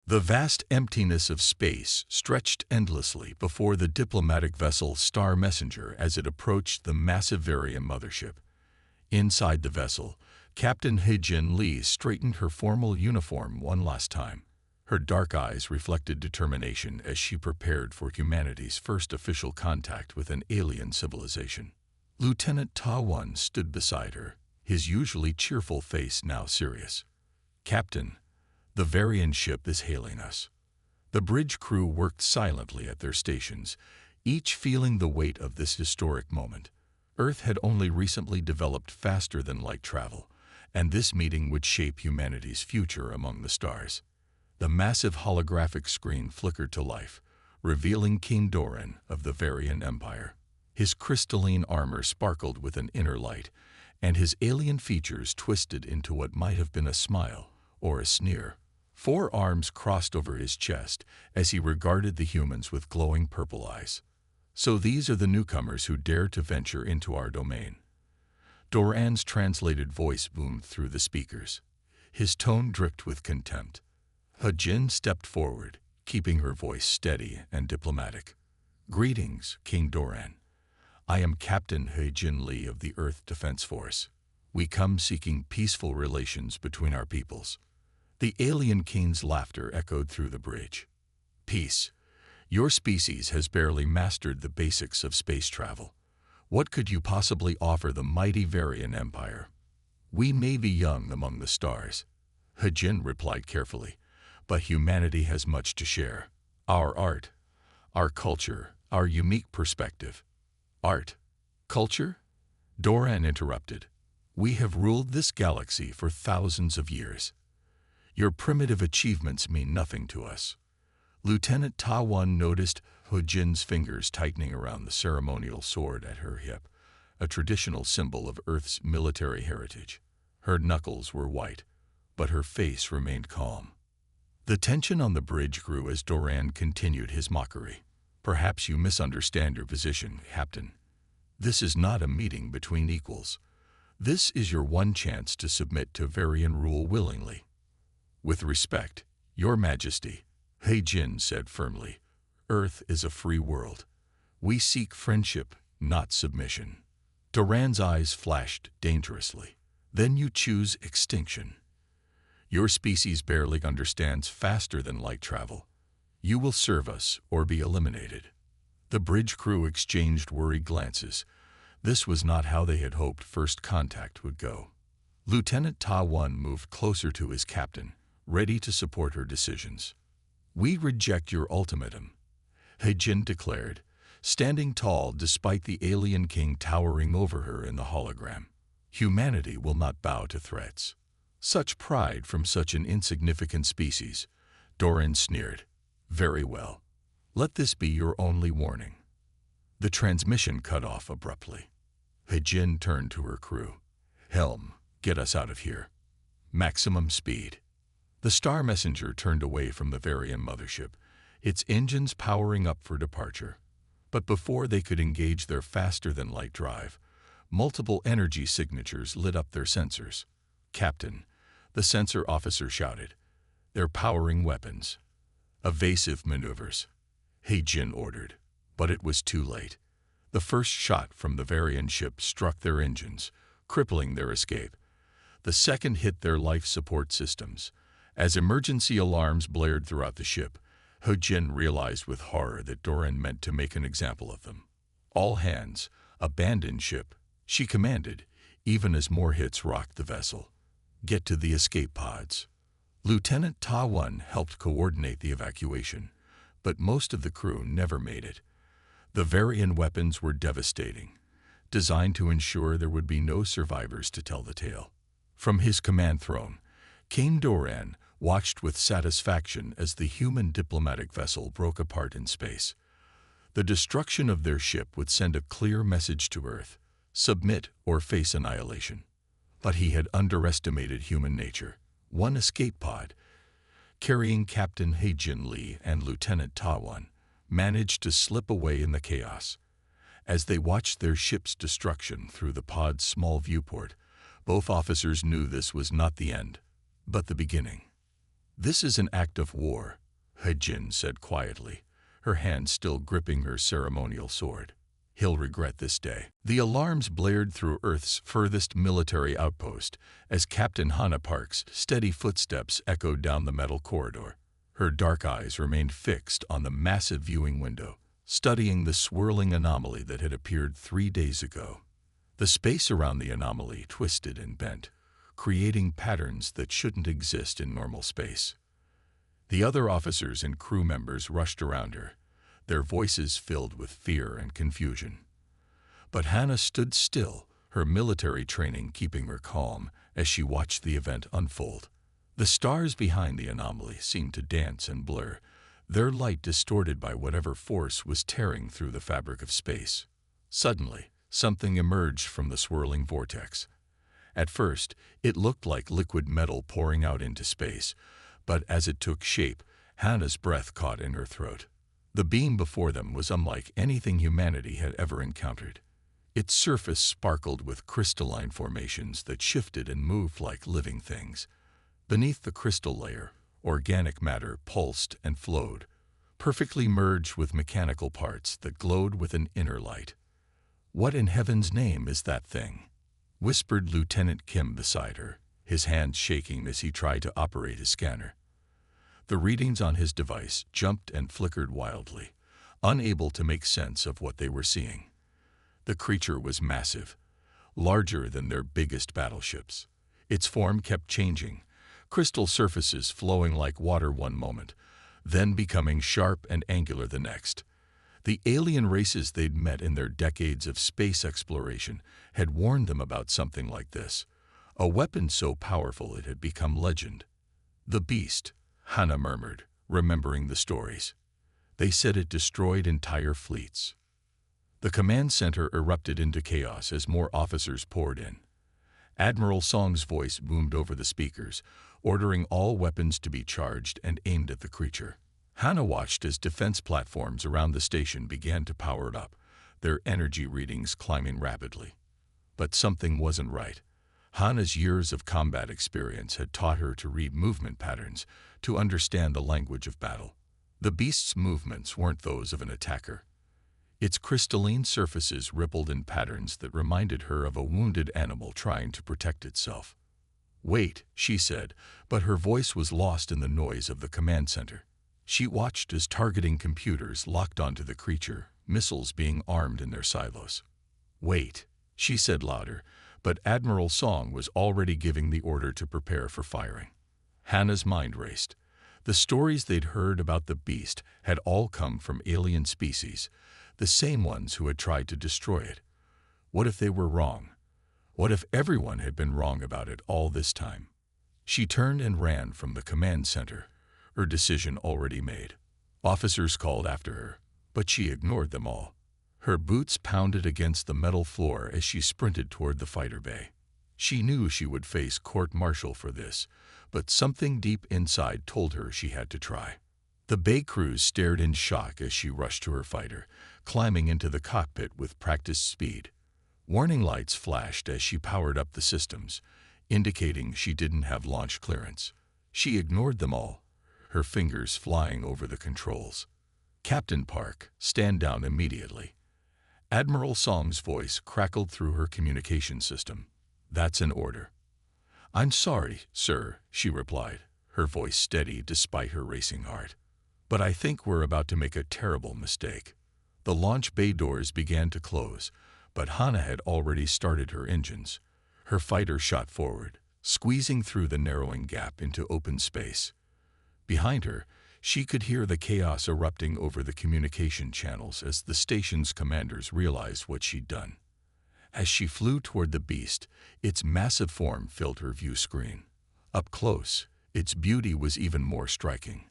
The vast emptiness of space stretched endlessly before the diplomatic vessel Star Messenger as it approached the massive Varian mothership. Inside the vessel, Captain He-Jin Lee straightened her formal uniform one last time. Her dark eyes reflected determination as she prepared for humanity's first official contact with an alien civilization. Lieutenant Ta-Won stood beside her, his usually cheerful face now serious. "Captain, the Varian ship is hailing us." The bridge crew worked silently at their stations, each feeling the weight of this historic moment. Earth had only recently developed faster-than-light travel, and this meeting would shape humanity's future among the stars. The massive holographic screen flickered to life, revealing King Doran of the Varian Empire. His crystalline armor sparkled with an inner light, and his alien features twisted into what might have been a smile or a sneer. 4 arms crossed over his chest as he regarded the humans with glowing purple eyes. "So these are the newcomers who dare to venture into our domain." Doran's translated voice boomed through the speakers. His tone dripped with contempt. He-Jin stepped forward, keeping her voice steady and diplomatic. "Greetings, King Doran. I am Captain He-Jin Lee of the Earth Defense Force. We come seeking peaceful relations between our peoples." The alien king's laughter echoed through the bridge. "Peace. Your species has barely mastered the basics of space travel. What could you possibly offer the mighty Varian Empire?" "We may be young among the stars," He-Jin replied carefully, "but humanity has much to share. Our art, our culture, our unique perspective." "Art? Culture?" Doran interrupted. "We have ruled this galaxy for thousands of years. Your primitive achievements mean nothing to us." Lieutenant Ta-Won noticed He-Jin's fingers tightening around the ceremonial sword at her hip, a traditional symbol of Earth's military heritage. Her knuckles were white, but her face remained calm. The tension on the bridge grew as Doran continued his mockery. "Perhaps you misunderstand your position, Captain. This is not a meeting between equals. This is your one chance to submit to Varian rule willingly." "With respect, Your Majesty," He-Jin said firmly, "Earth is a free world. We seek friendship, not submission." Doran's eyes flashed dangerously. "Then you choose extinction. Your species barely understands faster-than-light travel. You will serve us or be eliminated." The bridge crew exchanged worried glances. This was not how they had hoped first contact would go. Lieutenant Ta-Won moved closer to his captain, ready to support her decisions. "We reject your ultimatum," He-Jin declared, standing tall despite the alien king towering over her in the hologram. "Humanity will not bow to threats." "Such pride from such an insignificant species," Doran sneered. "Very well. Let this be your only warning." The transmission cut off abruptly. He-Jin turned to her crew. "Helm, get us out of here. Maximum speed." The Star Messenger turned away from the Varian mothership, its engines powering up for departure. But before they could engage their faster-than-light drive, multiple energy signatures lit up their sensors. "Captain," the sensor officer shouted, "they're powering weapons." "Evasive maneuvers," He-Jin ordered, but it was too late. The first shot from the Varian ship struck their engines, crippling their escape. The second hit their life support systems. As emergency alarms blared throughout the ship, He-Jin realized with horror that Doran meant to make an example of them. "All hands, abandon ship," she commanded, even as more hits rocked the vessel. "Get to the escape pods." Lieutenant Ta-Won helped coordinate the evacuation, but most of the crew never made it. The Varian weapons were devastating, designed to ensure there would be no survivors to tell the tale. From his command throne, King Doran watched with satisfaction as the human diplomatic vessel broke apart in space. The destruction of their ship would send a clear message to Earth: submit or face annihilation. But he had underestimated human nature. One escape pod, carrying Captain He-Jin Lee and Lieutenant Ta-Won, managed to slip away in the chaos. As they watched their ship's destruction through the pod's small viewport, both officers knew this was not the end, but the beginning. "This is an act of war," Hejin said quietly, her hand still gripping her ceremonial sword. "He'll regret this day." The alarms blared through Earth's furthest military outpost as Captain Hana Park's steady footsteps echoed down the metal corridor. Her dark eyes remained fixed on the massive viewing window, studying the swirling anomaly that had appeared 3 days ago. The space around the anomaly twisted and bent, creating patterns that shouldn't exist in normal space. The other officers and crew members rushed around her, their voices filled with fear and confusion. But Hannah stood still, her military training keeping her calm as she watched the event unfold. The stars behind the anomaly seemed to dance and blur, their light distorted by whatever force was tearing through the fabric of space. Suddenly, something emerged from the swirling vortex. At first, it looked like liquid metal pouring out into space, but as it took shape, Hannah's breath caught in her throat. The beam before them was unlike anything humanity had ever encountered. Its surface sparkled with crystalline formations that shifted and moved like living things. Beneath the crystal layer, organic matter pulsed and flowed, perfectly merged with mechanical parts that glowed with an inner light. "What in heaven's name is that thing?" whispered Lieutenant Kim beside her, his hands shaking as he tried to operate his scanner. The readings on his device jumped and flickered wildly, unable to make sense of what they were seeing. The creature was massive, larger than their biggest battleships. Its form kept changing, crystal surfaces flowing like water one moment, then becoming sharp and angular the next. The alien races they'd met in their decades of space exploration had warned them about something like this, a weapon so powerful it had become legend. "The beast," Hannah murmured, remembering the stories. "They said it destroyed entire fleets." The command center erupted into chaos as more officers poured in. Admiral Song's voice boomed over the speakers, ordering all weapons to be charged and aimed at the creature. Hannah watched as defense platforms around the station began to power up, their energy readings climbing rapidly. But something wasn't right. Hannah's years of combat experience had taught her to read movement patterns, to understand the language of battle. The beast's movements weren't those of an attacker. Its crystalline surfaces rippled in patterns that reminded her of a wounded animal trying to protect itself. "Wait," she said, but her voice was lost in the noise of the command center. She watched as targeting computers locked onto the creature, missiles being armed in their silos. "Wait," she said louder, but Admiral Song was already giving the order to prepare for firing. Hannah's mind raced. The stories they'd heard about the beast had all come from alien species, the same ones who had tried to destroy it. What if they were wrong? What if everyone had been wrong about it all this time? She turned and ran from the command center, her decision already made. Officers called after her, but she ignored them all. Her boots pounded against the metal floor as she sprinted toward the fighter bay. She knew she would face court-martial for this, but something deep inside told her she had to try. The bay crews stared in shock as she rushed to her fighter, climbing into the cockpit with practiced speed. Warning lights flashed as she powered up the systems, indicating she didn't have launch clearance. She ignored them all, her fingers flying over the controls. "Captain Park, stand down immediately." Admiral Song's voice crackled through her communication system. "That's an order." "I'm sorry, sir," she replied, her voice steady despite her racing heart. "But I think we're about to make a terrible mistake." The launch bay doors began to close, but Hannah had already started her engines. Her fighter shot forward, squeezing through the narrowing gap into open space. Behind her, she could hear the chaos erupting over the communication channels as the station's commanders realized what she'd done. As she flew toward the beast, its massive form filled her view screen. Up close, its beauty was even more striking.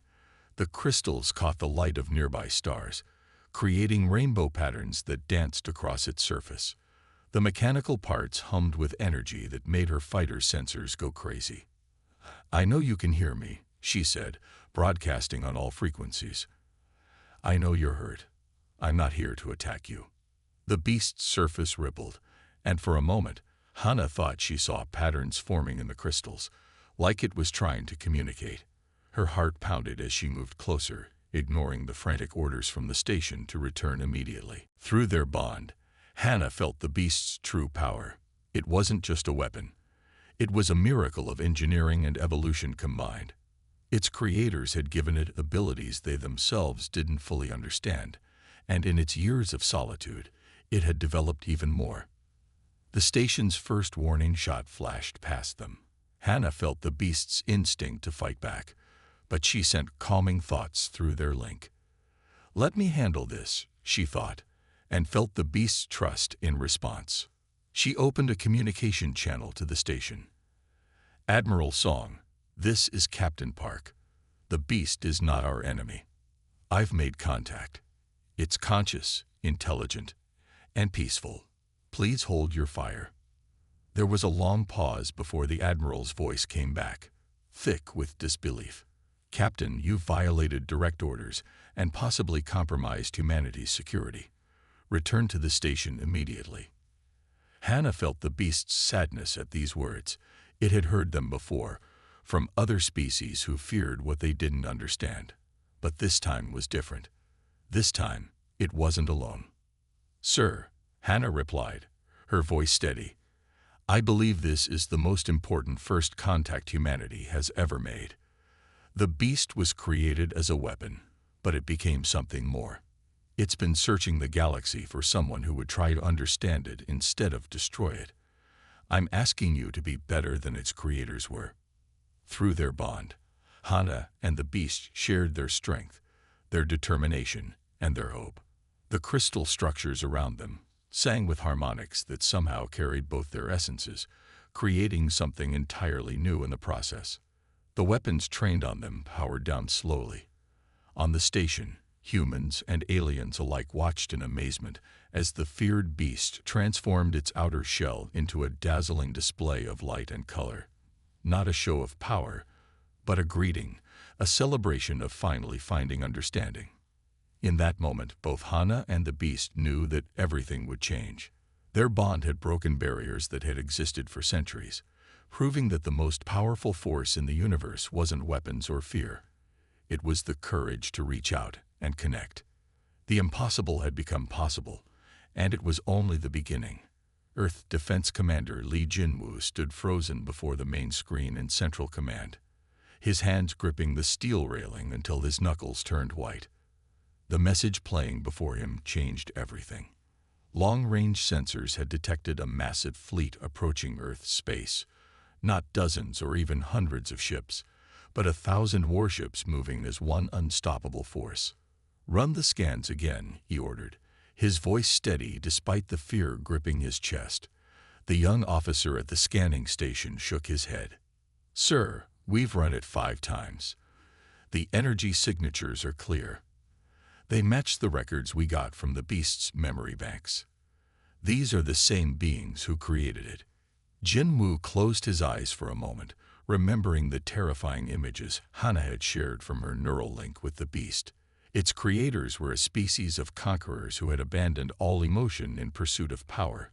The crystals caught the light of nearby stars, creating rainbow patterns that danced across its surface. The mechanical parts hummed with energy that made her fighter sensors go crazy. "I know you can hear me," she said, broadcasting on all frequencies. "I know you're hurt. I'm not here to attack you." The beast's surface rippled, and for a moment, Hannah thought she saw patterns forming in the crystals, like it was trying to communicate. Her heart pounded as she moved closer, ignoring the frantic orders from the station to return immediately. Through their bond, Hannah felt the beast's true power. It wasn't just a weapon. It was a miracle of engineering and evolution combined. Its creators had given it abilities they themselves didn't fully understand, and in its years of solitude, it had developed even more. The station's first warning shot flashed past them. Hannah felt the beast's instinct to fight back, but she sent calming thoughts through their link. "Let me handle this," she thought, and felt the beast's trust in response. She opened a communication channel to the station. "Admiral Song, this is Captain Park. The beast is not our enemy. I've made contact. It's conscious, intelligent, and peaceful. Please hold your fire." There was a long pause before the Admiral's voice came back, thick with disbelief. "Captain, you've violated direct orders and possibly compromised humanity's security. Return to the station immediately." Hannah felt the beast's sadness at these words. It had heard them before, from other species who feared what they didn't understand. But this time was different. This time, it wasn't alone. "Sir," Hannah replied, her voice steady, "I believe this is the most important first contact humanity has ever made. The beast was created as a weapon, but it became something more. It's been searching the galaxy for someone who would try to understand it instead of destroy it. I'm asking you to be better than its creators were." Through their bond, Hannah and the beast shared their strength, their determination, and their hope. The crystal structures around them sang with harmonics that somehow carried both their essences, creating something entirely new in the process. The weapons trained on them powered down slowly. On the station, humans and aliens alike watched in amazement as the feared beast transformed its outer shell into a dazzling display of light and color. Not a show of power, but a greeting, a celebration of finally finding understanding. In that moment, both Hannah and the beast knew that everything would change. Their bond had broken barriers that had existed for centuries, proving that the most powerful force in the universe wasn't weapons or fear. It was the courage to reach out and connect. The impossible had become possible, and it was only the beginning. Earth Defense Commander Lee Jinwoo stood frozen before the main screen in Central Command, his hands gripping the steel railing until his knuckles turned white. The message playing before him changed everything. Long-range sensors had detected a massive fleet approaching Earth's space, not dozens or even hundreds of ships, but 1,000 warships moving as one unstoppable force. "Run the scans again," he ordered, his voice steady despite the fear gripping his chest. The young officer at the scanning station shook his head. "Sir, we've run it 5 times. The energy signatures are clear. They match the records we got from the beast's memory banks. These are the same beings who created it." Jinwoo closed his eyes for a moment, remembering the terrifying images Hannah had shared from her neural link with the beast. Its creators were a species of conquerors who had abandoned all emotion in pursuit of power.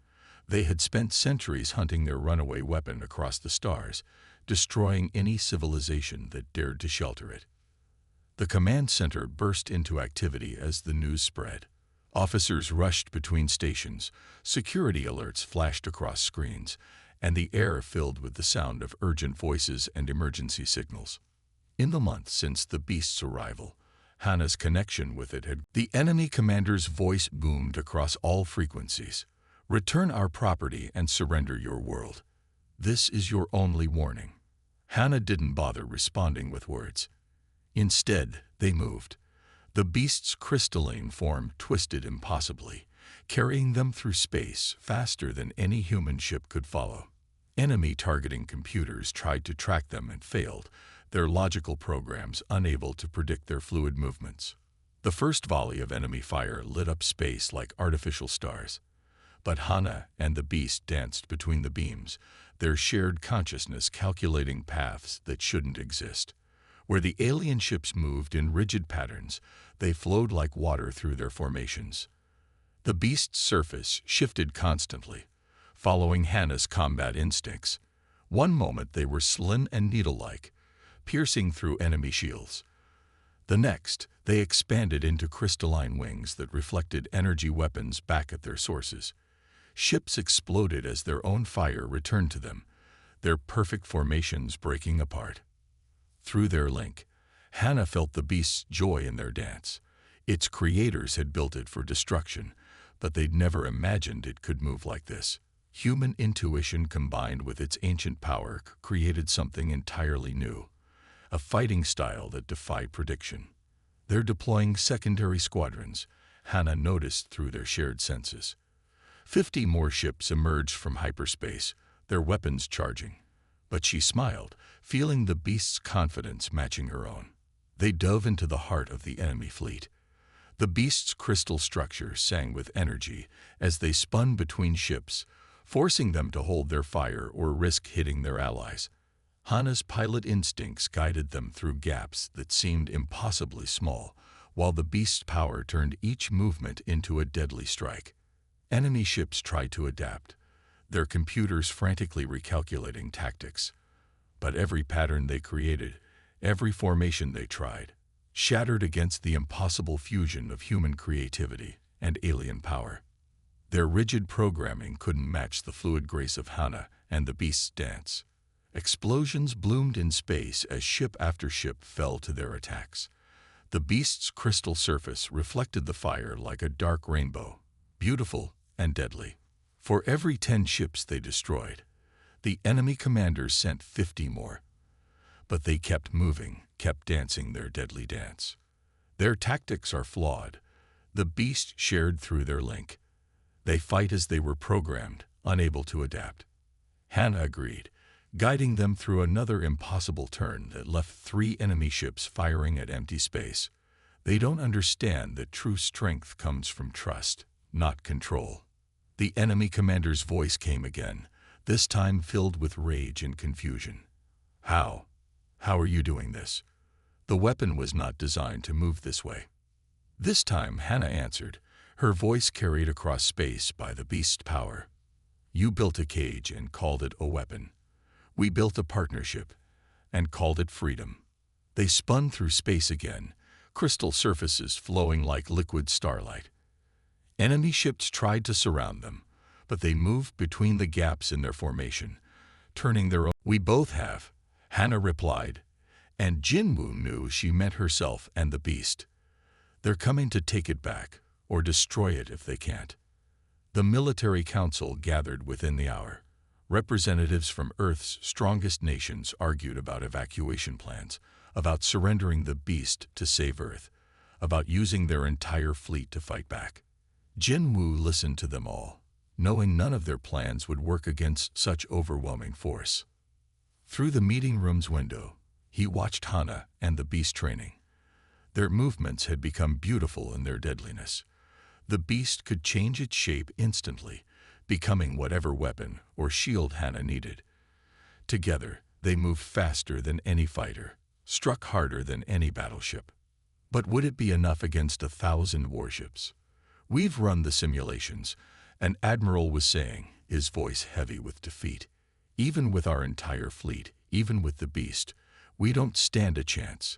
They had spent centuries hunting their runaway weapon across the stars, destroying any civilization that dared to shelter it. The command center burst into activity as the news spread. Officers rushed between stations, security alerts flashed across screens, and the air filled with the sound of urgent voices and emergency signals. In the months since the beast's arrival, Hannah's connection with it had. The enemy commander's voice boomed across all frequencies. "Return our property and surrender your world. This is your only warning." Hannah didn't bother responding with words. Instead, they moved. The beast's crystalline form twisted impossibly, carrying them through space faster than any human ship could follow. Enemy targeting computers tried to track them and failed, their logical programs unable to predict their fluid movements. The first volley of enemy fire lit up space like artificial stars. But Hannah and the beast danced between the beams, their shared consciousness calculating paths that shouldn't exist. Where the alien ships moved in rigid patterns, they flowed like water through their formations. The beast's surface shifted constantly, following Hannah's combat instincts. One moment they were slim and needle-like. piercing through enemy shields. The next, they expanded into crystalline wings that reflected energy weapons back at their sources. Ships exploded as their own fire returned to them, their perfect formations breaking apart. Through their link, Hannah felt the beast's joy in their dance. Its creators had built it for destruction, but they'd never imagined it could move like this. Human intuition combined with its ancient power created something entirely new, a fighting style that defied prediction. They're deploying secondary squadrons, Hannah noticed through their shared senses. 50 more ships emerged from hyperspace, their weapons charging. But she smiled, feeling the beast's confidence matching her own. They dove into the heart of the enemy fleet. The beast's crystal structure sang with energy as they spun between ships, forcing them to hold their fire or risk hitting their allies. Hannah's pilot instincts guided them through gaps that seemed impossibly small, while the beast's power turned each movement into a deadly strike. Enemy ships tried to adapt, their computers frantically recalculating tactics. But every pattern they created, every formation they tried, shattered against the impossible fusion of human creativity and alien power. Their rigid programming couldn't match the fluid grace of Hannah and the beast's dance. Explosions bloomed in space as ship after ship fell to their attacks. The beast's crystal surface reflected the fire like a dark rainbow, beautiful and deadly. For every 10 ships they destroyed, the enemy commanders sent 50 more. But they kept moving, kept dancing their deadly dance. Their tactics are flawed. The beast shared through their link. They fight as they were programmed, unable to adapt. Hannah agreed, guiding them through another impossible turn that left 3 enemy ships firing at empty space. They don't understand that true strength comes from trust, not control. The enemy commander's voice came again, this time filled with rage and confusion. How? How are you doing this? The weapon was not designed to move this way. This time Hannah answered, her voice carried across space by the beast's power. You built a cage and called it a weapon. We built a partnership and called it freedom. They spun through space again, crystal surfaces flowing like liquid starlight. Enemy ships tried to surround them, but they moved between the gaps in their formation, turning their own. We both have, Hannah replied, and Jinwoo knew she meant herself and the beast. They're coming to take it back, or destroy it if they can't. The military council gathered within the hour. Representatives from Earth's strongest nations argued about evacuation plans, about surrendering the beast to save Earth, about using their entire fleet to fight back. Jinwoo listened to them all, knowing none of their plans would work against such overwhelming force. Through the meeting room's window, he watched Hannah and the beast training. Their movements had become beautiful in their deadliness. The beast could change its shape instantly, becoming whatever weapon or shield Hannah needed. Together, they moved faster than any fighter, struck harder than any battleship. But would it be enough against 1,000 warships? We've run the simulations, an admiral was saying, his voice heavy with defeat. Even with our entire fleet, even with the beast, we don't stand a chance.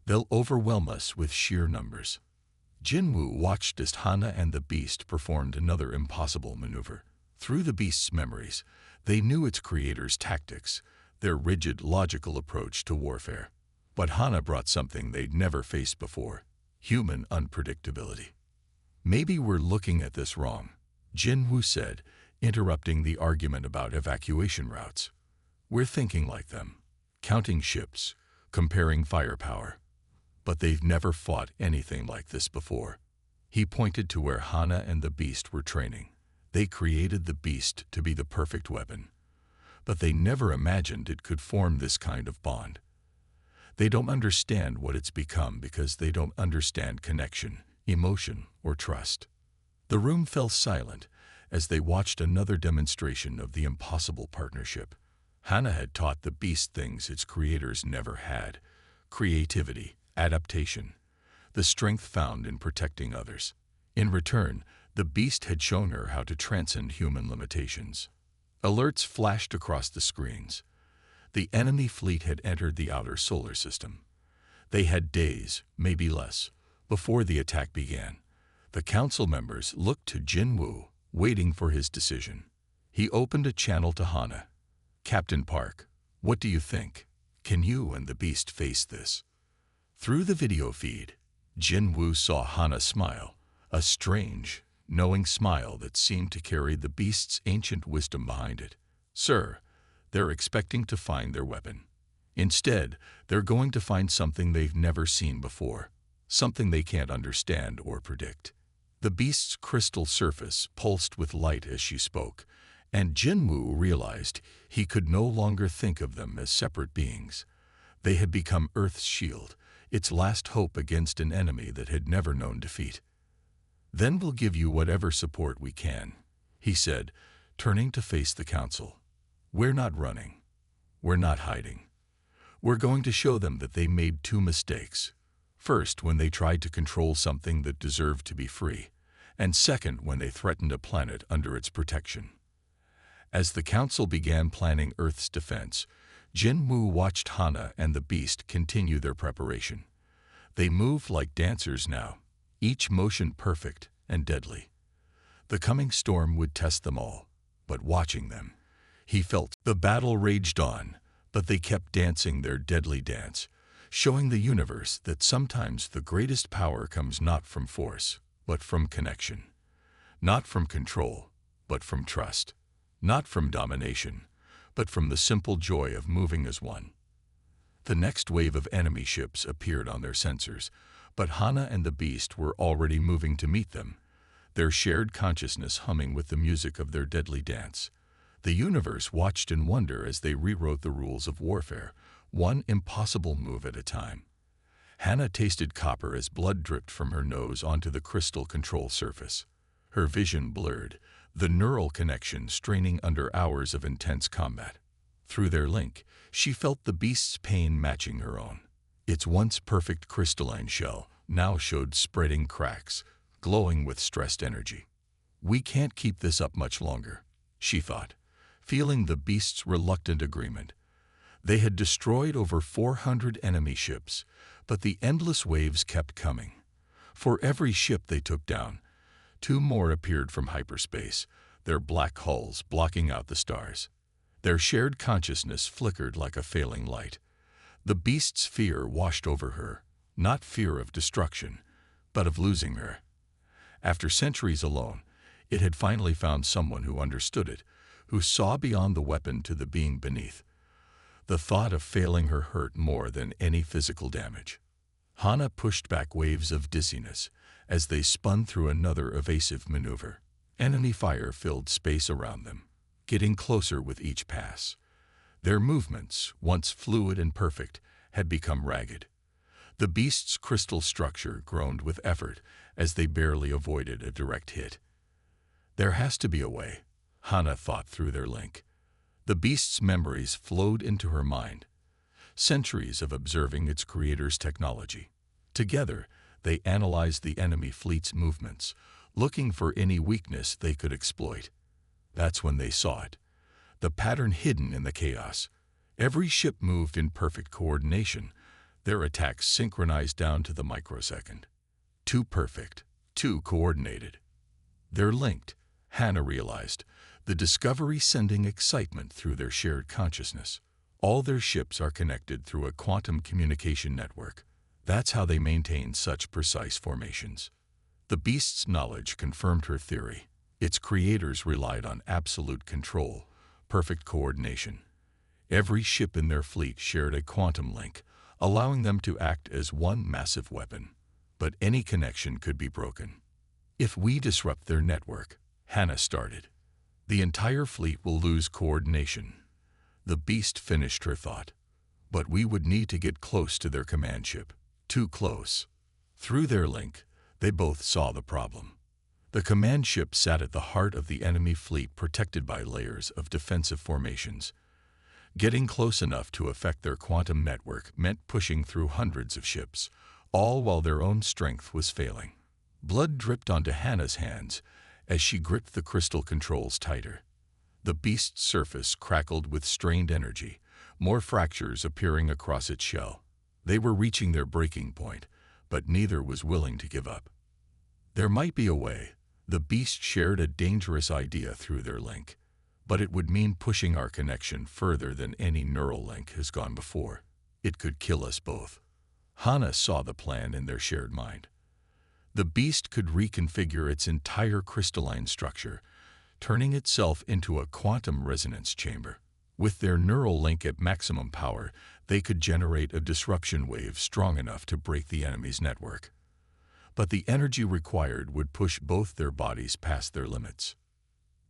They'll overwhelm us with sheer numbers. Jinwoo watched as Hannah and the beast performed another impossible maneuver. Through the beast's memories, they knew its creator's tactics, their rigid, logical approach to warfare. But Hannah brought something they'd never faced before, human unpredictability. Maybe we're looking at this wrong, Jinwoo said, interrupting the argument about evacuation routes. We're thinking like them, counting ships, comparing firepower. But they've never fought anything like this before. He pointed to where Hannah and the beast were training. They created the beast to be the perfect weapon. But they never imagined it could form this kind of bond. They don't understand what it's become because they don't understand connection, emotion, or trust. The room fell silent as they watched another demonstration of the impossible partnership. Hannah had taught the beast things its creators never had: creativity, adaptation, the strength found in protecting others. In return, the beast had shown her how to transcend human limitations. Alerts flashed across the screens. The enemy fleet had entered the outer solar system. They had days, maybe less, before the attack began. The council members looked to Jinwoo, waiting for his decision. He opened a channel to Hana. "Captain Park, what do you think? Can you and the beast face this?" Through the video feed, Jinwoo saw Hana smile, a strange, knowing smile that seemed to carry the beast's ancient wisdom behind it. "Sir, they're expecting to find their weapon. Instead, they're going to find something they've never seen before, something they can't understand or predict." The beast's crystal surface pulsed with light as she spoke, and Jinwoo realized he could no longer think of them as separate beings. They had become Earth's shield, its last hope against an enemy that had never known defeat. "Then we'll give you whatever support we can," he said, turning to face the council. "We're not running. We're not hiding. We're going to show them that they made two mistakes. First, when they tried to control something that deserved to be free, and second, when they threatened a planet under its protection." As the council began planning Earth's defense, Jinwoo watched Hana and the beast continue their preparation. They moved like dancers now, each motion perfect and deadly. The coming storm would test them all, but watching them, he felt the battle raged on, but they kept dancing their deadly dance, showing the universe that sometimes the greatest power comes not from force, but from connection. Not from control, but from trust. Not from domination, but from the simple joy of moving as one. The next wave of enemy ships appeared on their sensors, but Hana and the beast were already moving to meet them, their shared consciousness humming with the music of their deadly dance. The universe watched in wonder as they rewrote the rules of warfare, one impossible move at a time. Hana tasted copper as blood dripped from her nose onto the crystal control surface. Her vision blurred, the neural connection straining under hours of intense combat. Through their link, she felt the beast's pain matching her own. Its once perfect crystalline shell now showed spreading cracks, glowing with stressed energy. "We can't keep this up much longer," she thought, feeling the beast's reluctant agreement. They had destroyed over 400 enemy ships, but the endless waves kept coming. For every ship they took down, two more appeared from hyperspace, their black hulls blocking out the stars. Their shared consciousness flickered like a failing light. The beast's fear washed over her, not fear of destruction, but of losing her. After centuries alone, it had finally found someone who understood it, who saw beyond the weapon to the being beneath. The thought of failing her hurt more than any physical damage. Hana pushed back waves of dizziness as they spun through another evasive maneuver. Enemy fire filled space around them, getting closer with each pass. Their movements, once fluid and perfect, had become ragged. The beast's crystal structure groaned with effort as they barely avoided a direct hit. There has to be a way, Hana thought through their link. The beast's memories flowed into her mind, centuries of observing its creator's technology. Together, they analyzed the enemy fleet's movements, looking for any weakness they could exploit. That's when they saw it, the pattern hidden in the chaos. Every ship moved in perfect coordination, their attacks synchronized down to the microsecond. Too perfect, too coordinated. They're linked, Hana realized, the discovery sending excitement through their shared consciousness. All their ships are connected through a quantum communication network. That's how they maintain such precise formations. The beast's knowledge confirmed her theory. Its creators relied on absolute control, perfect coordination. Every ship in their fleet shared a quantum link, allowing them to act as one massive weapon. But any connection could be broken. If we disrupt their network, Hana started, the entire fleet will lose coordination. The beast finished her thought. But we would need to get close to their command ship. Too close. Through their link, they both saw the problem. The command ship sat at the heart of the enemy fleet, protected by layers of defensive formations. Getting close enough to affect their quantum network meant pushing through hundreds of ships, all while their own strength was failing. Blood dripped onto Hana's hands as she gripped the crystal controls tighter. The beast's surface crackled with strained energy, more fractures appearing across its shell. They were reaching their breaking point, but neither was willing to give up. There might be a way. The beast shared a dangerous idea through their link, but it would mean pushing our connection further than any neural link has gone before. It could kill us both. Hana saw the plan in their shared mind. The beast could reconfigure its entire crystalline structure, turning itself into a quantum resonance chamber. With their neural link at maximum power, they could generate a disruption wave strong enough to break the enemy's network. But the energy required would push both their bodies past their limits.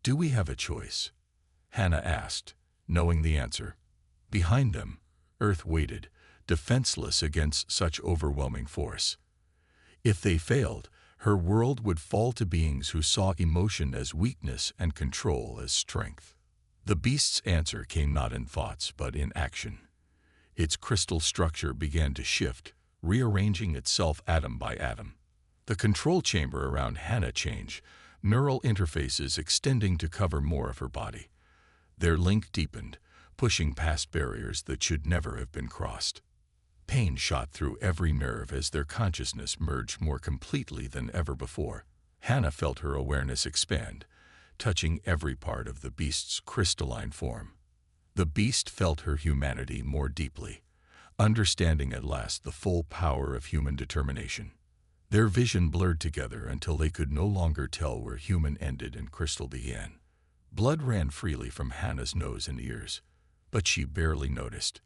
"Do we have a choice?" Hana asked, knowing the answer. Behind them, Earth waited, defenseless against such overwhelming force. If they failed, her world would fall to beings who saw emotion as weakness and control as strength. The beast's answer came not in thoughts, but in action. Its crystal structure began to shift, rearranging itself atom by atom. The control chamber around Hana changed, neural interfaces extending to cover more of her body. Their link deepened, pushing past barriers that should never have been crossed. Pain shot through every nerve as their consciousness merged more completely than ever before. Hana felt her awareness expand, touching every part of the beast's crystalline form. The beast felt her humanity more deeply, understanding at last the full power of human determination. Their vision blurred together until they could no longer tell where human ended and crystal began. Blood ran freely from Hana's nose and ears, but she barely noticed.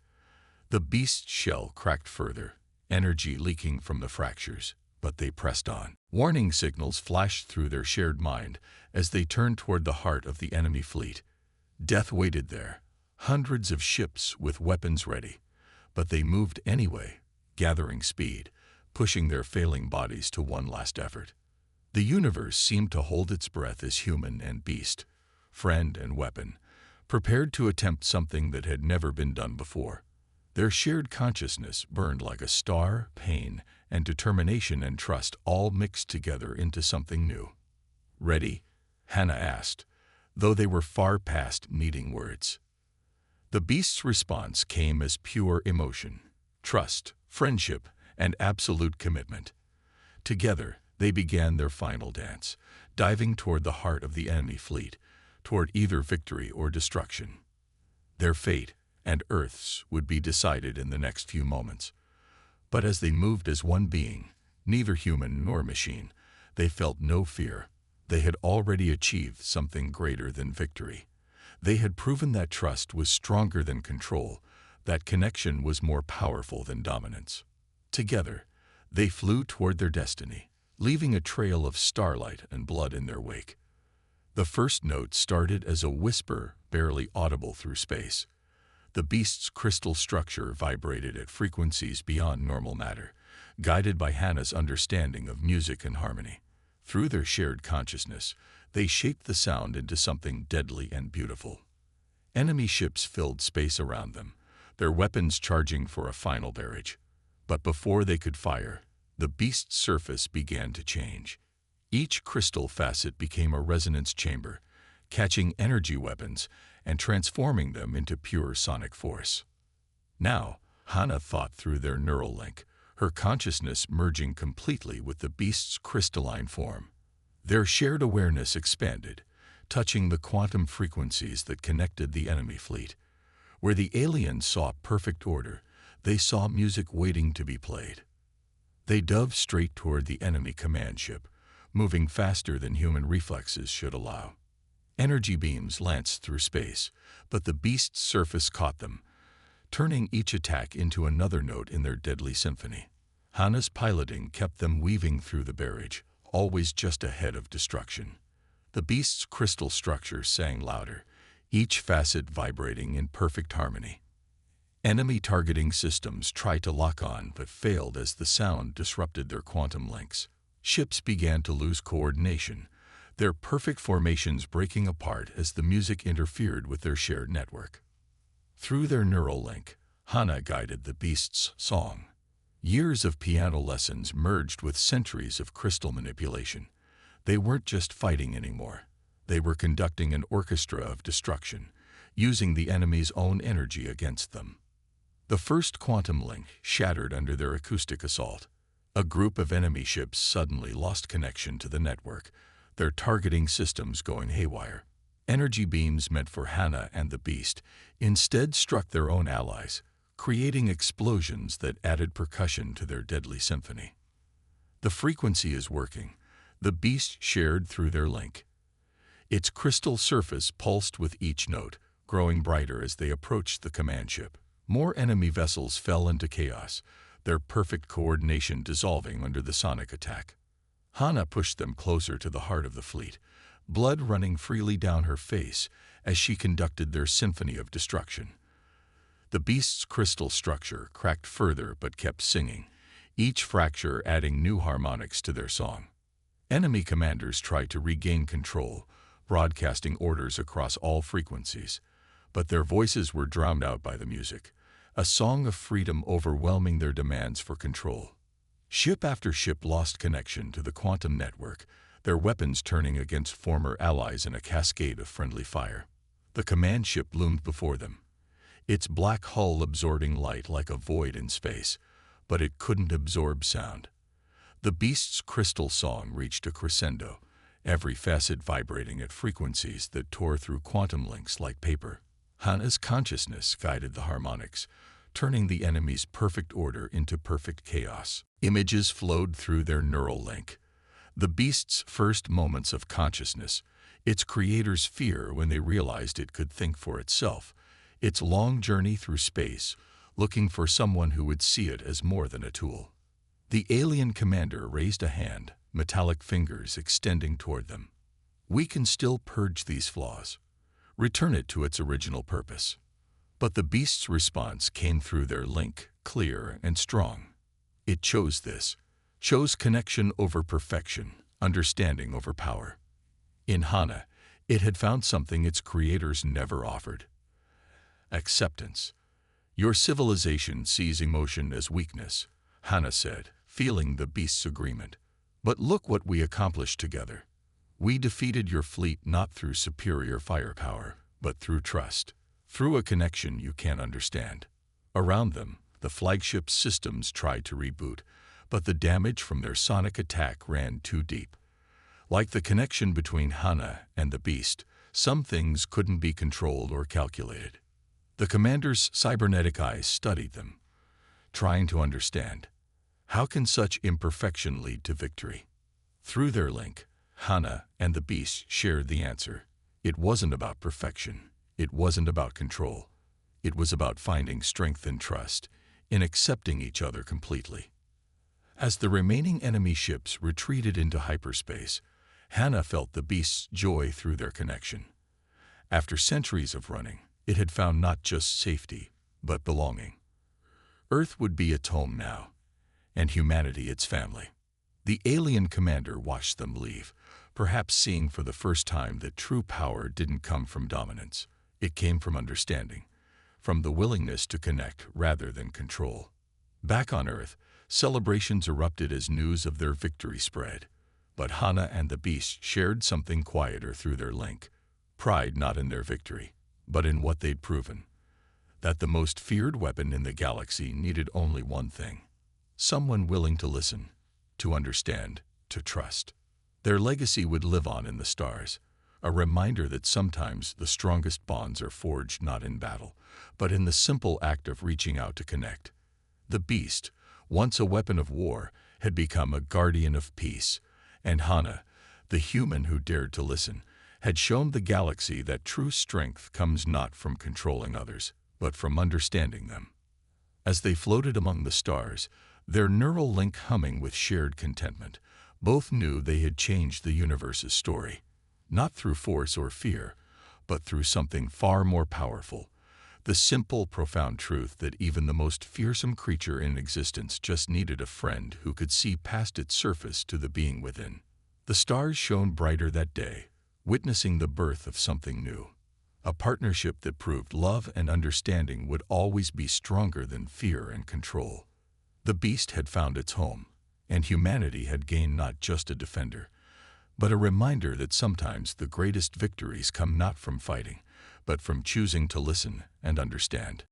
The beast's shell cracked further, energy leaking from the fractures, but they pressed on. Warning signals flashed through their shared mind as they turned toward the heart of the enemy fleet. Death waited there, hundreds of ships with weapons ready, but they moved anyway, gathering speed, pushing their failing bodies to one last effort. The universe seemed to hold its breath as human and beast, friend and weapon, prepared to attempt something that had never been done before. Their shared consciousness burned like a star, pain, and determination and trust all mixed together into something new. "Ready?" Hana asked, though they were far past needing words. The beast's response came as pure emotion, trust, friendship, and absolute commitment. Together, they began their final dance, diving toward the heart of the enemy fleet, toward either victory or destruction. Their fate, and Earth's, would be decided in the next few moments. But as they moved as one being, neither human nor machine, they felt no fear. They had already achieved something greater than victory. They had proven that trust was stronger than control, that connection was more powerful than dominance. Together, they flew toward their destiny, leaving a trail of starlight and blood in their wake. The first note started as a whisper, barely audible through space. The beast's crystal structure vibrated at frequencies beyond normal matter, guided by Hana's understanding of music and harmony. Through their shared consciousness, they shaped the sound into something deadly and beautiful. Enemy ships filled space around them, their weapons charging for a final barrage. But before they could fire, the beast's surface began to change. Each crystal facet became a resonance chamber, catching energy weapons and transforming them into pure sonic force. Now, Hana thought through their neural link, her consciousness merging completely with the beast's crystalline form. Their shared awareness expanded, touching the quantum frequencies that connected the enemy fleet. Where the aliens saw perfect order, they saw music waiting to be played. They dove straight toward the enemy command ship, moving faster than human reflexes should allow. Energy beams lanced through space, but the beast's surface caught them, turning each attack into another note in their deadly symphony. Hana's piloting kept them weaving through the barrage, always just ahead of destruction. The beast's crystal structure sang louder, each facet vibrating in perfect harmony. Enemy targeting systems tried to lock on but failed as the sound disrupted their quantum links. Ships began to lose coordination, their perfect formations breaking apart as the music interfered with their shared network. Through their neural link, Hana guided the beast's song. Years of piano lessons merged with centuries of crystal manipulation. They weren't just fighting anymore. They were conducting an orchestra of destruction, using the enemy's own energy against them. The first quantum link shattered under their acoustic assault. A group of enemy ships suddenly lost connection to the network, their targeting systems going haywire. Energy beams meant for Hannah and the Beast instead struck their own allies, creating explosions that added percussion to their deadly symphony. The frequency is working, the Beast shared through their link. Its crystal surface pulsed with each note, growing brighter as they approached the command ship. More enemy vessels fell into chaos, their perfect coordination dissolving under the sonic attack. Hannah pushed them closer to the heart of the fleet, blood running freely down her face as she conducted their symphony of destruction. The Beast's crystal structure cracked further but kept singing, each fracture adding new harmonics to their song. Enemy commanders tried to regain control, broadcasting orders across all frequencies, but their voices were drowned out by the music, a song of freedom overwhelming their demands for control. Ship after ship lost connection to the quantum network, their weapons turning against former allies in a cascade of friendly fire. The command ship loomed before them, its black hull absorbing light like a void in space, but it couldn't absorb sound. The Beast's crystal song reached a crescendo, every facet vibrating at frequencies that tore through quantum links like paper. Hannah's consciousness guided the harmonics, turning the enemy's perfect order into perfect chaos. Images flowed through their neural link. The Beast's first moments of consciousness, its creator's fear when they realized it could think for itself, its long journey through space, looking for someone who would see it as more than a tool. The alien commander raised a hand, metallic fingers extending toward them. We can still purge these flaws, return it to its original purpose. But the Beast's response came through their link, clear and strong. It chose this, chose connection over perfection, understanding over power. In Hannah, it had found something its creators never offered: acceptance. Your civilization sees emotion as weakness, Hannah said, feeling the Beast's agreement. But look what we accomplished together. We defeated your fleet not through superior firepower, but through trust, through a connection you can't understand. Around them, the flagship's systems tried to reboot, but the damage from their sonic attack ran too deep. Like the connection between Hannah and the Beast, some things couldn't be controlled or calculated. The commander's cybernetic eyes studied them, trying to understand. How can such imperfection lead to victory? Through their link, Hannah and the Beast shared the answer. It wasn't about perfection. It wasn't about control. It was about finding strength and trust, in accepting each other completely. As the remaining enemy ships retreated into hyperspace, Hannah felt the Beast's joy through their connection. After centuries of running, it had found not just safety, but belonging. Earth would be its home now, and humanity its family. The alien commander watched them leave, perhaps seeing for the first time that true power didn't come from dominance. It came from understanding, from the willingness to connect rather than control. Back on Earth, celebrations erupted as news of their victory spread. But Hannah and the Beast shared something quieter through their link. Pride not in their victory, but in what they'd proven. That the most feared weapon in the galaxy needed only one thing: someone willing to listen, to understand, to trust. Their legacy would live on in the stars, a reminder that sometimes the strongest bonds are forged not in battle, but in the simple act of reaching out to connect. The Beast, once a weapon of war, had become a guardian of peace, and Hannah, the human who dared to listen, had shown the galaxy that true strength comes not from controlling others, but from understanding them. As they floated among the stars, their neural link humming with shared contentment, both knew they had changed the universe's story, not through force or fear, but through something far more powerful: the simple, profound truth that even the most fearsome creature in existence just needed a friend who could see past its surface to the being within. The stars shone brighter that day, witnessing the birth of something new, a partnership that proved love and understanding would always be stronger than fear and control. The Beast had found its home, and humanity had gained not just a defender, but a reminder that sometimes the greatest victories come not from fighting, but from choosing to listen and understand.